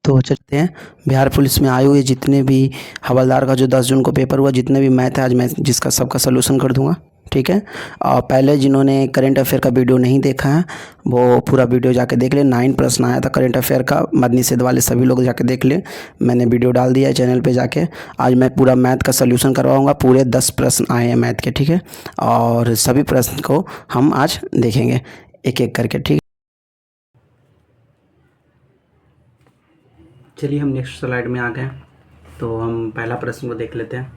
तो चलते हैं बिहार पुलिस में आए हुए जितने भी हवलदार का जो 10 जून को पेपर हुआ, जितने भी मैथ है आज मैं जिसका सबका सलूशन कर दूंगा। ठीक है। और पहले जिन्होंने करंट अफेयर का वीडियो नहीं देखा है वो पूरा वीडियो जाके देख ले। 9 प्रश्न आया था करंट अफेयर का, मदनी सेध वाले सभी लोग जाके देख ले, मैंने वीडियो डाल दिया है चैनल पे जाके। आज मैं पूरा मैथ का सलूशन करवाऊँगा, पूरे 10 प्रश्न आए हैं मैथ के। ठीक है। और सभी प्रश्न को हम आज देखेंगे एक एक करके। ठीक। चलिए हम नेक्स्ट स्लाइड में आ गए, तो हम पहला प्रश्न को देख लेते हैं।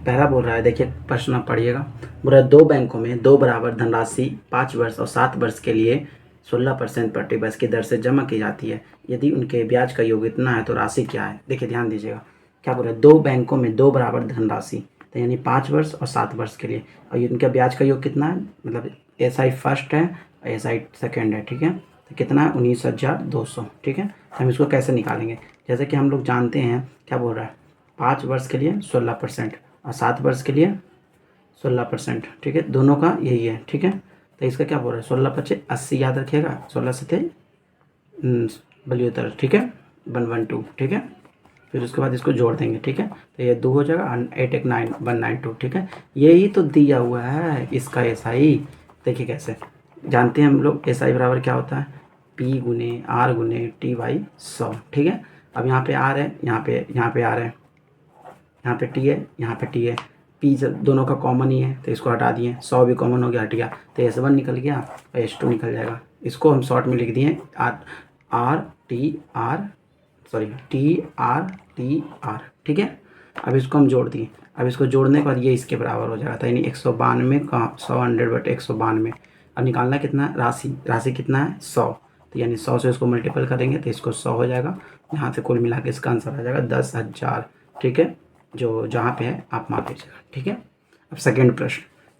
पहला बोल रहा है, देखिए प्रश्न आप पढ़िएगा। बोल रहा है दो बैंकों में दो बराबर धनराशि 5 वर्ष और 7 वर्ष के लिए 16% प्रति वर्ष की दर से जमा की जाती है। यदि उनके ब्याज का योग इतना है तो राशि क्या है। देखिए ध्यान दीजिएगा, क्या बोल रहा है, दो बैंकों में दो बराबर धनराशि, तो यानी 5 वर्ष और 7 वर्ष के लिए, और इनका ब्याज का योग कितना है, मतलब SI फर्स्ट है और SI सेकेंड है। ठीक है। तो कितना है, 19,200। ठीक है। तो हम इसको कैसे निकालेंगे, जैसे कि हम लोग जानते हैं, क्या बोल रहा है, 5 वर्ष के लिए 16% और 7 वर्ष के लिए 16%। ठीक है, दोनों का यही है। ठीक है। तो इसका क्या बोल रहा है, 16 पच्चीस 80 याद रखिएगा, 16 से थे बलियोतर। ठीक है, 112। ठीक है। फिर उसके बाद इसको जोड़ देंगे। ठीक है। तो ये 2 हो जाएगा, 8 1 9 192। ठीक है। यही तो दिया हुआ है इसका SI। देखिए कैसे जानते हैं हम लोग, SI बराबर क्या होता है, P गुने R गुने T/100। ठीक है। अब यहाँ पे R है, यहाँ पे R है, यहाँ पे T है, यहाँ पे T है, P दोनों का कॉमन ही है तो इसको हटा दिए, 100 भी कॉमन हो गया, हट गया, तो S1 निकल गया और S2 निकल जाएगा। इसको हम शॉर्ट में लिख दिए TR। ठीक है। अब इसको हम जोड़ दिए, अब इसको जोड़ने के बाद ये इसके बराबर हो जाएगा, तो यानी 192 का 100/192। अब निकालना कितना, राशि कितना है, 100। तो यानी 100 से इसको मल्टीपल करेंगे तो इसको 100 हो जाएगा। यहाँ से कुल मिला के इसका आंसर आ जाएगा 10,000। ठीक है, जो जहाँ पे है आप मार लीजिएगा। ठीक है। अब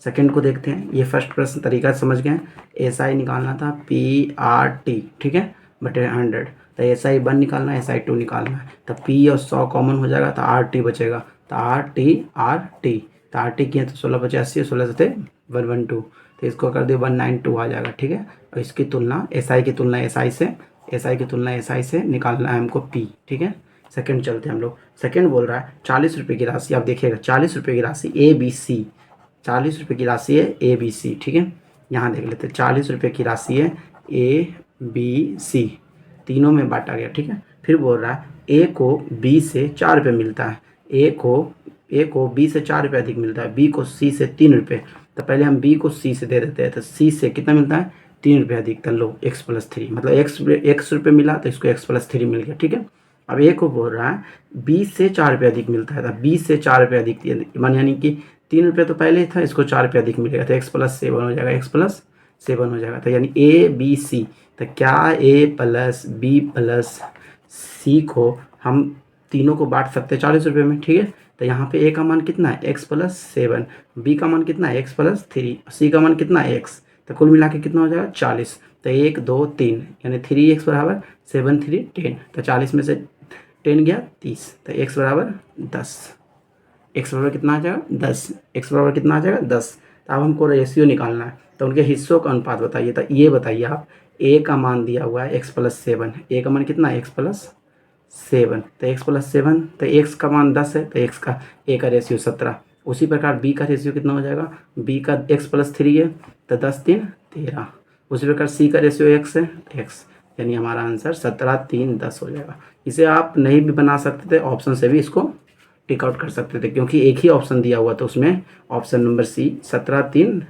सेकंड को देखते हैं। ये फर्स्ट प्रश्न तरीका समझ गए, SI निकालना था PRT। ठीक है, बटे 100। तो SI1 निकालना है, SI2 निकालना है, तो P और 100 कॉमन हो जाएगा तो RT बचेगा, तो RT तो RT किए तो 16 बचे 80, 16 से थे 112, तो इसको कर दिए 192 आ जाएगा। ठीक है। और इसकी तुलना SI की तुलना SI से निकालना है हमको P। ठीक है। सेकंड चलते हैं हम लोग। सेकंड बोल रहा है 40 रुपये की राशि, आप देखिएगा 40 रुपये की राशि ABC, 40 रुपये की राशि है ABC। ठीक है, यहाँ देख लेते हैं, 40 रुपये की राशि है ABC, तीनों में बांटा गया। ठीक है। फिर बोल रहा है A को B से 4 रुपये मिलता है, A को B से 4 रुपये अधिक मिलता है, B को C से 3 रुपये। तो पहले हम B को C से दे देते हैं, तो C से कितना मिलता है, 3 रुपये अधिक, तो लो x+3, मतलब x रुपये मिला तो इसको x+3 मिल गया। ठीक है। अब A को बोल रहा है B से 4 रुपये अधिक मिलता है, तो B से 4 रुपये अधिक यानी कि 3 रुपये तो पहले ही था, इसको 4 रुपये अधिक मिलेगा, तो x+7 हो जाएगा, x+7 हो जाएगा। तो यानी ABC, तो क्या A+B+C को हम तीनों को बांट सकते हैं 40 रुपये में। ठीक है। तो यहाँ पे A का मान कितना है, x+7, B का मान कितना है, x+3, C का मान कितना है, x, तो कुल मिला के कितना हो जाएगा 40। तो 1 2 3 यानी 3x बराबर 7 3 10, तो 40 में से 10 गया 30, तो x बराबर 10, x बराबर कितना आ जाएगा 10, x बराबर कितना आ जाएगा 10। तो अब हमको रेशियो निकालना है, तो उनके हिस्सों का अनुपात बताइए। तो ये बताइए आप, A का मान दिया हुआ है x+7, A का मान कितना है, x+7, तो x+7, तो x का मान 10 है, तो x का A का रेशियो 17। उसी प्रकार B का रेशियो कितना हो जाएगा, B का x+3 है, तो 10 3 13। उसी प्रकार C का रेशियो x है, x, यानी हमारा आंसर 17 3 10 हो जाएगा। इसे आप नहीं भी बना सकते थे, ऑप्शन से भी इसको टिक आउट कर सकते थे, क्योंकि एक ही ऑप्शन दिया हुआ था उसमें, ऑप्शन नंबर C, 17 3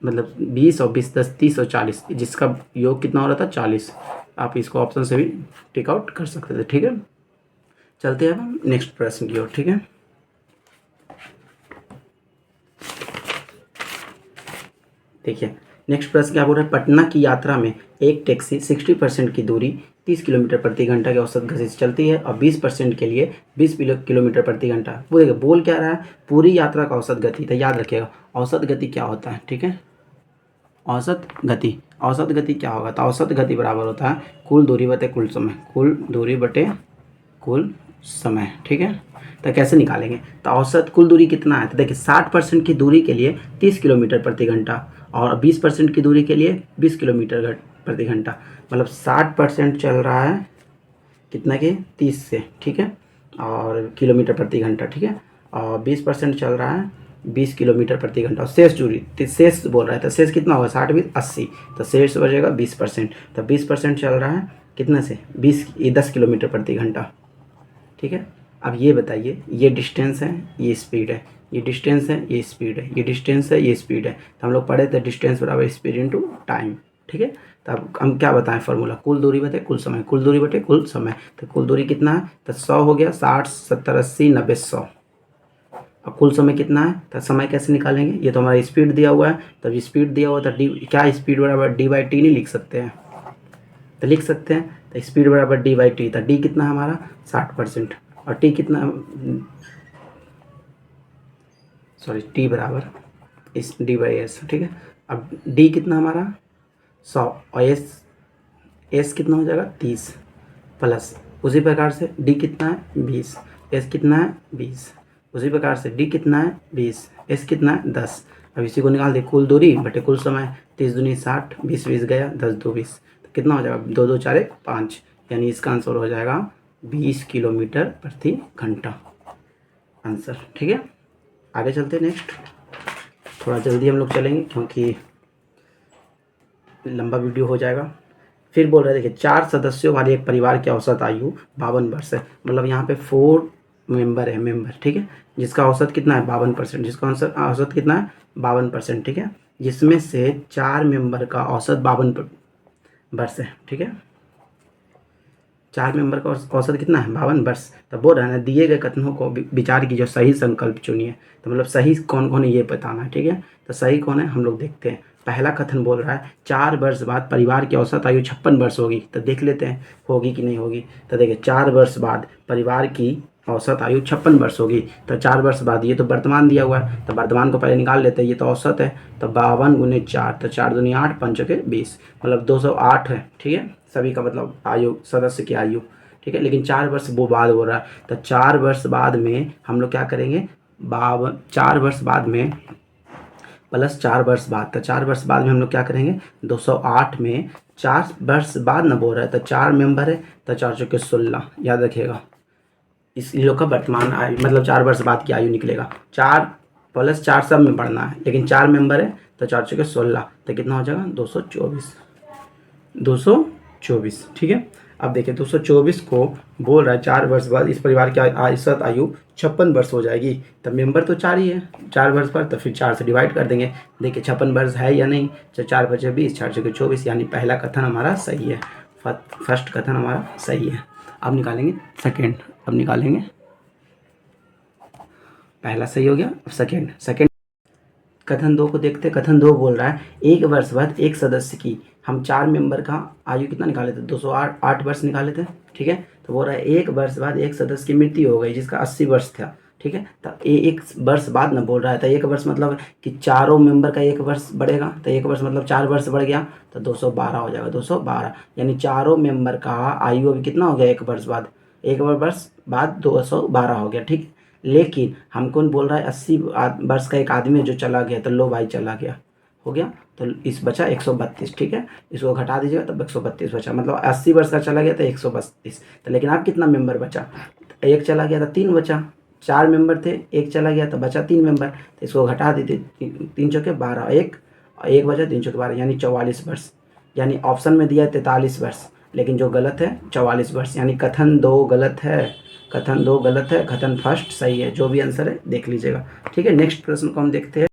मतलब 20 और 20 10 30 और 40, जिसका योग कितना हो रहा था 40। आप इसको ऑप्शन से भी टिक आउट कर सकते थे। ठीक है। चलते हैं अब नेक्स्ट प्रश्न की ओर। ठीक है। देखिए नेक्स्ट प्रश्न क्या बोल रहा है, पटना की यात्रा में एक टैक्सी 60% की दूरी 30 किलोमीटर प्रति घंटा के औसत गति से चलती है और 20% के लिए 20 किलोमीटर प्रति घंटा। वो देखिए बोल क्या रहा है, पूरी यात्रा का औसत गति, तो याद रखिएगा औसत गति क्या होता है। ठीक है, औसत गति क्या होगा, तो औसत गति बराबर होता है कुल दूरी बटे कुल समय, कुल दूरी बटे कुल समय। ठीक है। तो कैसे निकालेंगे, तो औसत कुल दूरी कितना है, तो देखिए 60% की दूरी के लिए 30 किलोमीटर प्रति घंटा और 20% की दूरी के लिए 20 किलोमीटर प्रति घंटा, मतलब 60% चल रहा है कितना के 30 से, ठीक है, और किलोमीटर प्रति घंटा, ठीक है, और 20% चल रहा है 20 किलोमीटर प्रति घंटा, और शेष दूरी, शेष बोल रहा है, तो शेष कितना होगा 60 20 80, तो शेष बचेगा 20%, तो 20% चल रहा है कितना से 10 किलोमीटर प्रति घंटा, ठीक है। अब ये बताइए, ये डिस्टेंस है, ये स्पीड है, ये डिस्टेंस है, ये स्पीड है, ये डिस्टेंस है, ये स्पीड है, तो हम लोग पढ़े थे डिस्टेंस बराबर स्पीड इनटू टाइम, ठीक है। तो अब हम क्या बताएं फार्मूला, कुल दूरी बटे कुल समय, कुल दूरी बटे कुल समय, तो कुल दूरी कितना है, तो 100 हो गया, 60 70 80 90 100, अब कुल समय कितना है, तो समय कैसे निकालेंगे, ये तो हमारा स्पीड दिया हुआ है, तब स्पीड दिया हुआ तो डी, क्या स्पीड बराबर d/t नहीं लिख सकते हैं, तो लिख सकते हैं, तो स्पीड बराबर d/t, तो डी कितना है हमारा 60%, और टी कितना, सॉरी टी बराबर इस d/s, ठीक है। अब डी कितना हमारा 100 और एस कितना हो जाएगा 30, प्लस उसी प्रकार से डी कितना है 20, एस कितना है 20, उसी प्रकार से डी कितना है 20, एस कितना है 10। अब इसी को निकाल दे, कुल दूरी बटे कुल समय, 30 दूनी 60, 20 20 गया, 10 2 20, तो कितना हो जाएगा 2 2 4 5, यानी इसका आंसर हो जाएगा 20 किलोमीटर प्रति घंटा आंसर, ठीक है। आगे चलते हैं नेक्स्ट, थोड़ा जल्दी हम लोग चलेंगे क्योंकि लंबा वीडियो हो जाएगा। फिर बोल रहे देखिए 4 सदस्यों वाले एक परिवार की औसत आयु 52 वर्ष है, मतलब यहाँ पे 4 मेंबर है, मेंबर, ठीक है, जिसका औसत कितना है 52%, जिसका औसत कितना है 52%, ठीक है, जिसमें से 4 मेंबर का औसत 52 वर्ष है, ठीक है, 4 मेंबर का औसत कितना है 52 वर्ष। तब बोल रहा है ना, दिए गए कथनों को विचार की जो सही संकल्प चुनिए, तो मतलब सही कौन कौन है ये बताना है, ठीक है, तो सही कौन है हम लोग देखते हैं। पहला कथन बोल रहा है 4 वर्ष बाद परिवार की औसत आयु 56 वर्ष होगी, तो देख लेते हैं होगी कि नहीं होगी, तो देखिए 4 वर्ष बाद परिवार की औसत आयु 56 वर्ष होगी, तो 4 वर्ष बाद, ये तो वर्तमान दिया हुआ है तो वर्तमान को पहले निकाल लेते हैं, ये तो औसत है, तो 52 गुने 4, तो 4 दूनी 8 5 के 20, मतलब 208 है, ठीक है, सभी का मतलब आयु, सदस्य की आयु, ठीक है, लेकिन 4 वर्ष वो बाद हो रहा है, तो 4 वर्ष बाद में हम लोग क्या करेंगे 4 वर्ष बाद में प्लस 4 वर्ष बाद, तो 4 वर्ष बाद में हम लोग क्या करेंगे 208 में 4 वर्ष बाद ना बोल रहा है, तो 4 मेंबर है, तो 4 चौके 16, याद रखिएगा, इस लोग का वर्तमान आयु मतलब 4 वर्ष बाद की आयु निकलेगा, 4 प्लस 4 सब में बढ़ना है, लेकिन 4 मेंबर है तो 4 चौके 16, तो कितना हो जाएगा 224, ठीक है। अब देखिए 224 को बोल रहा है 4 वर्ष बाद इस परिवार की औसत आयु 56 वर्ष हो जाएगी, तब मेंबर तो 4 ही है 4 वर्ष पर, तो फिर 4 से डिवाइड कर देंगे, देखिए 56 वर्ष है या नहीं, तो 4 बचे 20, 4 चौके 24, यानी पहला कथन हमारा सही है, फर्स्ट कथन हमारा सही है। अब निकालेंगे सेकेंड, अब निकालेंगे, पहला सही हो गया, अब सेकेंड कथन 2 को देखते। कथन 2 बोल रहा है 1 वर्ष बाद एक सदस्य की, हम 4 मेंबर का आयु कितना निकाले थे 208 वर्ष निकाले थे, ठीक है, तो बोल रहा है 1 वर्ष बाद एक सदस्य की मृत्यु हो गई जिसका 80 वर्ष था, ठीक है, तो 1 वर्ष बाद ना बोल रहा है, तो 1 वर्ष मतलब कि चारों मेंबर का 1 वर्ष बढ़ेगा, तो 1 वर्ष मतलब 4 वर्ष बढ़ गया, तो 212 हो जाएगा, 212, यानी चारों मेंबर का आयु अभी कितना हो गया 1 वर्ष बाद, 1 वर्ष बाद 212 हो गया, ठीक है। लेकिन हमको बोल रहा है 80 वर्ष का एक आदमी जो चला गया, तो लो भाई चला गया, हो गया, तो इस बचा 132, ठीक है, इसको घटा दीजिएगा तब 132 बचा, मतलब 80 वर्ष का चला गया तो 132, तो लेकिन अब कितना मेंबर बचा, एक चला गया तो 3 बचा, 4 मेंबर थे, एक चला गया तो बचा 3 मेंबर, तो इसको घटा दीजिए, 3 चौके 12, एक बचा 3 चौके 12, यानी 44 वर्ष, यानी ऑप्शन में दिया है 43 वर्ष, लेकिन जो गलत है 44 वर्ष, यानी कथन 2 गलत है, कथन 2 गलत है, कथन फर्स्ट सही है, जो भी आंसर है देख लीजिएगा, ठीक है। नेक्स्ट प्रश्न को हम देखते हैं।